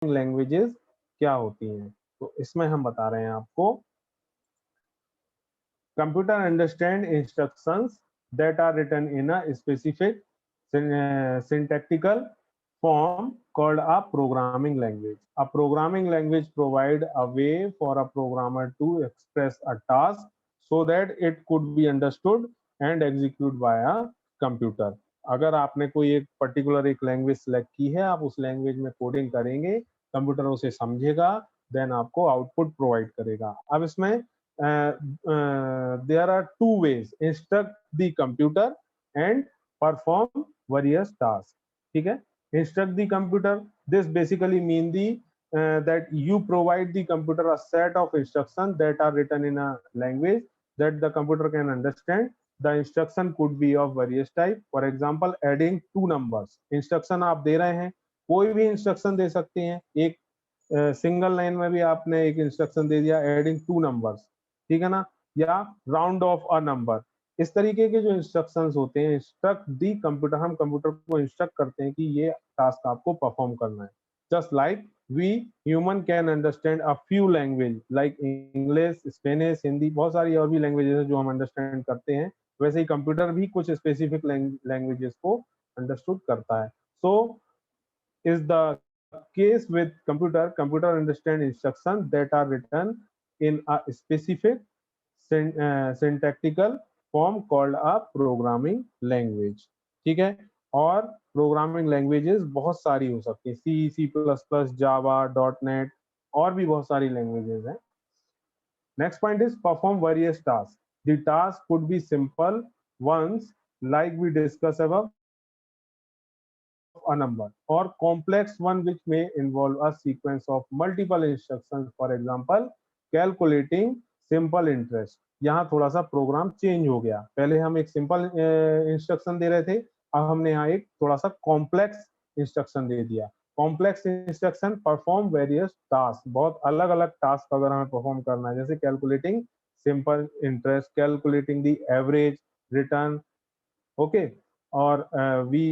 Languages क्या होती हैं। तो इसमें हम बता रहे हैं आपको, computer understand instructions that are written in a specific syntactical form called a programming language. A programming language provides a way for a programmer to express a task so that it could be understood and executed by a computer. अगर आपने कोई एक particular एक language select की है, आप उस language में कोडिंग करेंगे, कंप्यूटर उसे समझेगा, देन आपको आउटपुट प्रोवाइड करेगा। अब इसमें there are two ways: instruct the computer and perform various tasks. ठीक है, instruct the computer, this basically mean the that you provide the computer a set of instructions that are written in a language that the computer can understand. The instruction could be of various type. For example, adding two numbers. Instruction आप दे रहे हैं, कोई भी instruction दे सकते हैं। एक single line में भी आपने एक इंस्ट्रक्शन दे दिया, एडिंग टू नंबर्स, ठीक है ना, या राउंड ऑफ अ नंबर। इस तरीके के जो इंस्ट्रक्शंस होते हैं, इंस्ट्रक्ट दी कंप्यूटर, हम कंप्यूटर को इंस्ट्रक्ट करते हैं कि ये टास्क आपको परफॉर्म करना है। Just like we human can understand a few language like English, Spanish, Hindi, बहुत सारी और भी लैंग्वेजेस जो हम अंडरस्टैंड करते हैं, वैसे ही कंप्यूटर भी कुछ स्पेसिफिक लैंग्वेजेस को अंडरस्टूड करता है। So is the case with computer understand instructions that are written in a specific syntactical form called a programming language. ठीक है, और प्रोग्रामिंग लैंग्वेजेस बहुत सारी हो सकती है, सी, सी प्लस प्लस, जावा, डॉट नेट, और भी बहुत सारी लैंग्वेजेस हैं। Next point is perform various task. The task could be simple ones like we discussed above, a number, or complex one which may involve a sequence of multiple instructions. For example, calculating simple interest. यहाँ थोड़ा सा programme change हो गया, पहले हम एक simple instruction दे रहे थे, अब हमने यहाँ एक थोड़ा सा कॉम्प्लेक्स इंस्ट्रक्शन दे दिया। Complex instruction perform various task, बहुत अलग अलग टास्क अगर हमें परफॉर्म करना है, जैसे calculating simple interest, calculating the average return, okay, और we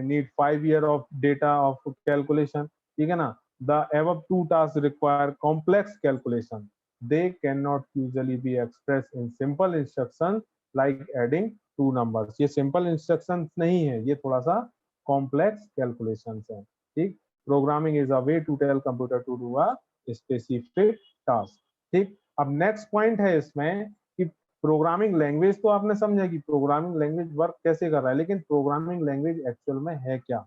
need 5 year of data of calculation, ठीक है ना। the above two tasks require complex calculation, they cannot usually be expressed in simple instructions like adding two numbers. ये simple instructions नहीं है, ये थोड़ा सा complex calculations है। ठीक, programming is a way to tell computer to do a specific task। ठीक, अब next point है इसमें कि प्रोग्रामिंग लैंग्वेज तो आपने समझा कि प्रोग्रामिंग लैंग्वेज वर्क कैसे कर रहा है, लेकिन प्रोग्रामिंग लैंग्वेज एक्चुअल में है क्या?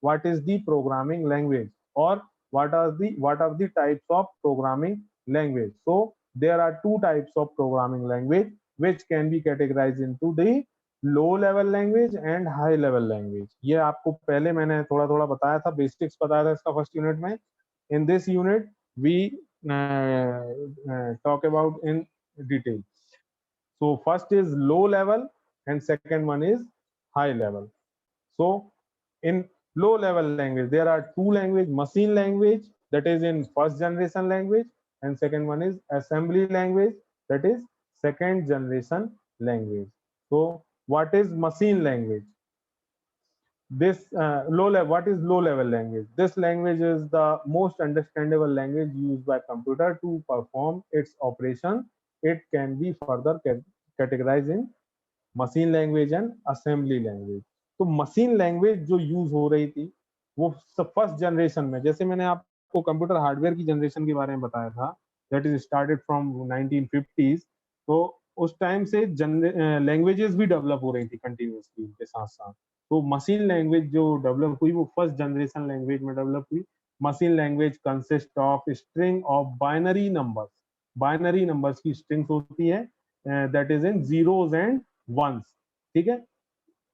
What is the programming language, और what are the types of programming language? So there are two types of programming language which can be categorized into the low level language and high level language. ये आपको पहले मैंने थोड़ा थोड़ा बताया था, basics बताया था इसका फर्स्ट यूनिट में। In this unit we talk about in detail. So first is low level and second one is high level. So in low level language there are two language: machine language, that is in first generation language, and second one is assembly language, that is second generation language. So what is machine language? This what is low level language? This language is the most understandable language used by computer to perform its operation. It can be further categorized in machine language and assembly language. तो machine language जो use हो रही थी वो first generation में, जैसे मैंने आपको कंप्यूटर हार्डवेयर की जनरेशन के बारे में बताया था, that is started from 1950s, तो उस टाइम से लैंग्वेजेस भी डेवलप हो रही थी कंटिन्यूसली उनके साथ साथ। तो मशीन लैंग्वेज जो डेवलप हुई वो फर्स्ट जनरेशन लैंग्वेज में डेवलप हुई। Machine language consist of string of binary numbers, binary numbers की स्ट्रिंग्स होती है, that is in zeros and ones, ठीक है,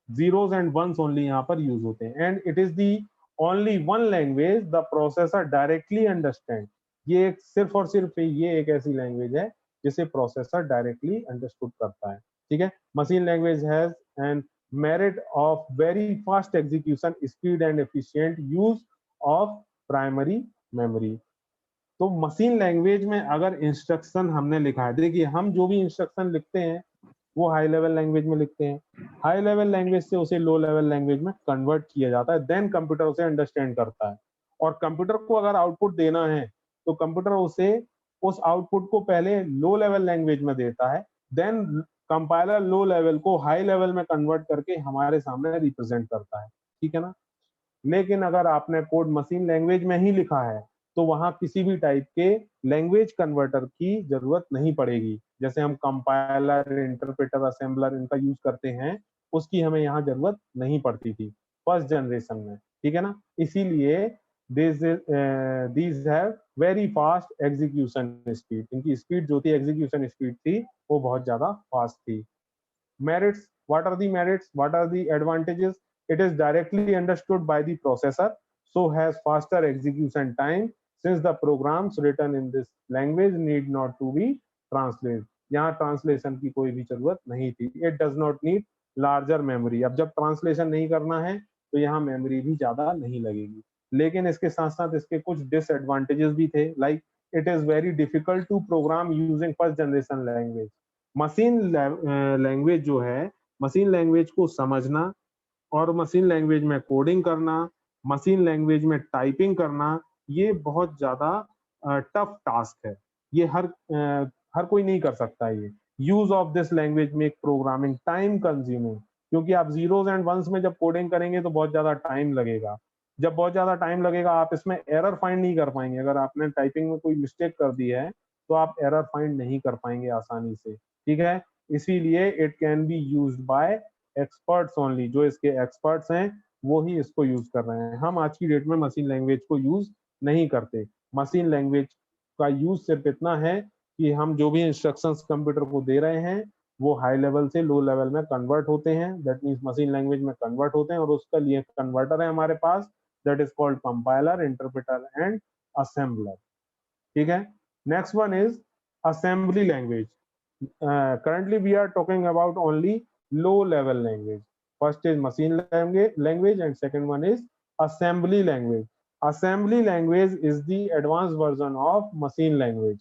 जीरोस एंड वंस ओनली यहाँ पर यूज होते हैं। And it is the only one language the processor directly understand. ये सिर्फ और सिर्फ ये एक ऐसी लैंग्वेज है जिसे प्रोसेसर डायरेक्टली अंडरस्टूड करता है, ठीक है। Machine language has an merit of very fast execution speed and efficient use of primary memory। तो मशीन लैंग्वेज में अगर इंस्ट्रक्शन हमने लिखा है, देखिए हम जो भी इंस्ट्रक्शन लिखते हैं वो हाई लेवल लैंग्वेज में लिखते हैं, हाई लेवल लैंग्वेज से उसे लो लेवल लैंग्वेज में कन्वर्ट किया जाता है, देन कंप्यूटर उसे अंडरस्टैंड करता है। और कंप्यूटर को अगर आउटपुट देना है तो कंप्यूटर उसे उस आउटपुट को पहले लो लेवल लैंग्वेज में देता है, देन कंपाइलर लो लेवल को हाई लेवल में कन्वर्ट करके हमारे सामने रिप्रेजेंट करता है, ठीक है ना। लेकिन अगर आपने कोड मशीन लैंग्वेज में ही लिखा है तो वहां किसी भी टाइप के लैंग्वेज कन्वर्टर की जरूरत नहीं पड़ेगी। जैसे हम कंपाइलर, इंटरप्रेटर, असेंबलर इनका यूज करते हैं, उसकी हमें यहाँ जरूरत नहीं पड़ती थी फर्स्ट जनरेशन में, ठीक है ना। इसीलिए these have very fast execution speed, इनकी स्पीड जो थी, एग्जीक्यूशन स्पीड थी, वो बहुत ज्यादा फास्ट थी। Merits, what are the merits, what are the advantages? It is directly understood by the processor, so has faster execution time since the programs written in this language need not to be translated. यहाँ translation की कोई भी जरूरत नहीं थी। It does not need larger memory. अब जब translation नहीं करना है तो यहाँ मेमोरी भी ज्यादा नहीं लगेगी। लेकिन इसके साथ साथ इसके कुछ डिसएडवांटेजेस भी थे, like it is very difficult to program using first generation language. Machine language जो है, मशीन लैंग्वेज को समझना और मशीन लैंग्वेज में कोडिंग करना, मशीन लैंग्वेज में टाइपिंग करना, ये बहुत ज्यादा टफ टास्क है। ये हर कोई नहीं कर सकता। ये use of this language make programming time consuming, क्योंकि आप जीरोस एंड वंस में जब कोडिंग करेंगे तो बहुत ज्यादा टाइम लगेगा। जब बहुत ज्यादा टाइम लगेगा आप इसमें एरर फाइंड नहीं कर पाएंगे। अगर आपने टाइपिंग में कोई मिस्टेक कर दी है तो आप एरर फाइंड नहीं कर पाएंगे आसानी से, ठीक है। इसीलिए it can be used by experts only, जो इसके एक्सपर्ट्स हैं वो ही इसको यूज कर रहे हैं। हम आज की डेट में मशीन लैंग्वेज को यूज नहीं करते। मशीन लैंग्वेज का यूज सिर्फ इतना है कि हम जो भी इंस्ट्रक्शंस कंप्यूटर को दे रहे हैं वो हाई लेवल से लो लेवल में कन्वर्ट होते हैं, दैट मीन्स मशीन लैंग्वेज में कन्वर्ट होते हैं, और उसका लिए कन्वर्टर है हमारे पास, that is called compiler, interpreter and assembler, ठीक है। Next one is assembly language. Currently we are talking about only low level language. First is machine language and second one is assembly language. Assembly language is the advanced version of machine language.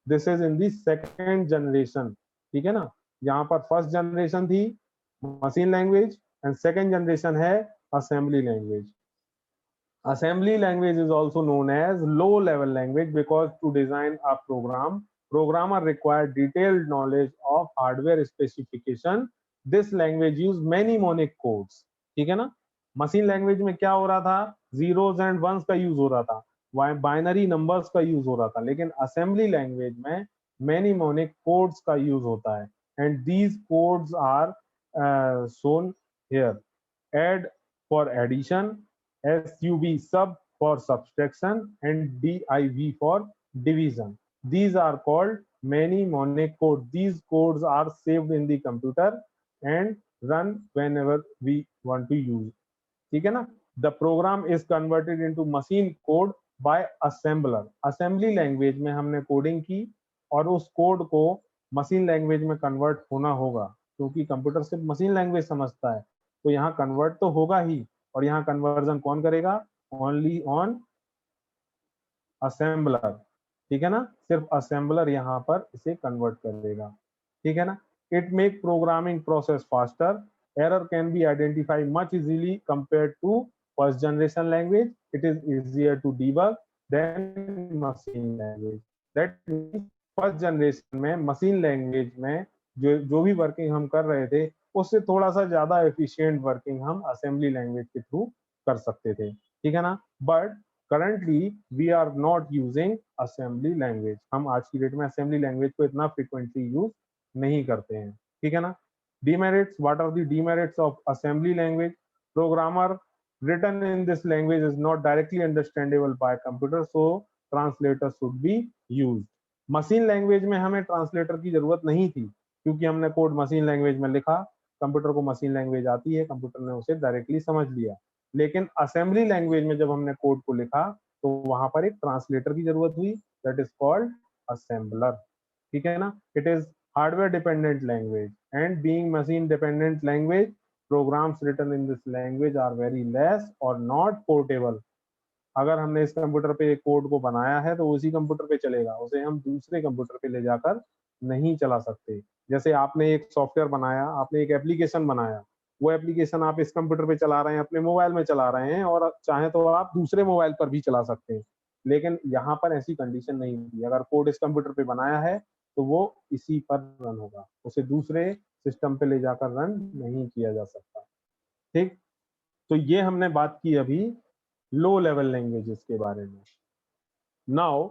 This is in the second generation, ठीक है ना। यहाँ पर first generation थी machine language and second generation है assembly language. Assembly language is also known as low level language because to design a program, programmer require detailed knowledge of hardware specification. This language use many mnemonic codes. ठीक है ना। Machine language में क्या हो रहा था, zeros and once का use हो रहा था, बाइनरी नंबर्स का यूज हो रहा था, लेकिन असेंबली लैंग्वेज में मैनी मोनिक कोड्स का यूज होता है and these codes are shown here. Add for addition, SUB sub for subtraction, and DIV for division. These are called many mnemonic codes. These codes are saved in the computer and run whenever we want to use. ठीक है ना। The program is converted into machine code by assembler. Assembly language में हमने coding की और उस code को machine language में कन्वर्ट होना होगा, क्योंकि कंप्यूटर सिर्फ मशीन लैंग्वेज समझता है, तो यहाँ कन्वर्ट तो होगा ही। और यहाँ कन्वर्जन कौन करेगा, ओनली ऑन असेंबलर, ठीक है ना। सिर्फ असेंबलर यहाँ पर इसे कन्वर्ट करेगा, ठीक है ना। It make programming process faster. Error can be identify much easily compare to first generation language. It is easier to debug than machine language. That means first generation में मशीन लैंग्वेज में जो भी working हम कर रहे थे उससे थोड़ा सा ज्यादा एफिशिएंट वर्किंग हम असेंबली लैंग्वेज के थ्रू कर सकते थे, ठीक है ना। But currently we are not using assembly language. हम आज की डेट में असेंबली लैंग्वेज को इतना फ्रिक्वेंटली यूज नहीं करते हैं, ठीक है ना। Demerits, what are the demerits of assembly language? Programmer written in this language is not directly understandable by computer, so translator should be used. Machine language में हमें ट्रांसलेटर की जरूरत नहीं थी, क्योंकि हमने कोड मशीन लैंग्वेज में लिखा, कंप्यूटर को मशीन लैंग्वेज आती है, कंप्यूटर ने उसे डायरेक्टली समझ लिया। लेकिन असेंबली लैंग्वेज में जब हमने कोड को लिखा तो वहां पर एक ट्रांसलेटर की जरूरत हुई, दैट इज कॉल्ड असेंबलर, ठीक है ना। It is hardware dependent language and being machine dependent language, programs written in this language are very less or not portable. अगर हमने इस कंप्यूटर पे एक कोड को बनाया है तो उसी कंप्यूटर पे चलेगा, उसे हम दूसरे कंप्यूटर पे ले जाकर नहीं चला सकते। जैसे आपने एक सॉफ्टवेयर बनाया, आपने एक एप्लीकेशन बनाया, वो एप्लीकेशन आप इस कंप्यूटर पे चला रहे हैं, अपने मोबाइल में चला रहे हैं, और चाहे तो आप दूसरे मोबाइल पर भी चला सकते हैं। लेकिन यहाँ पर ऐसी कंडीशन नहीं होती। अगर कोड इस कंप्यूटर पे बनाया है तो वो इसी पर रन होगा, उसे दूसरे सिस्टम पे ले जाकर रन नहीं किया जा सकता। ठीक, तो ये हमने बात की अभी लो लेवल लैंग्वेजेस के बारे में। नाउ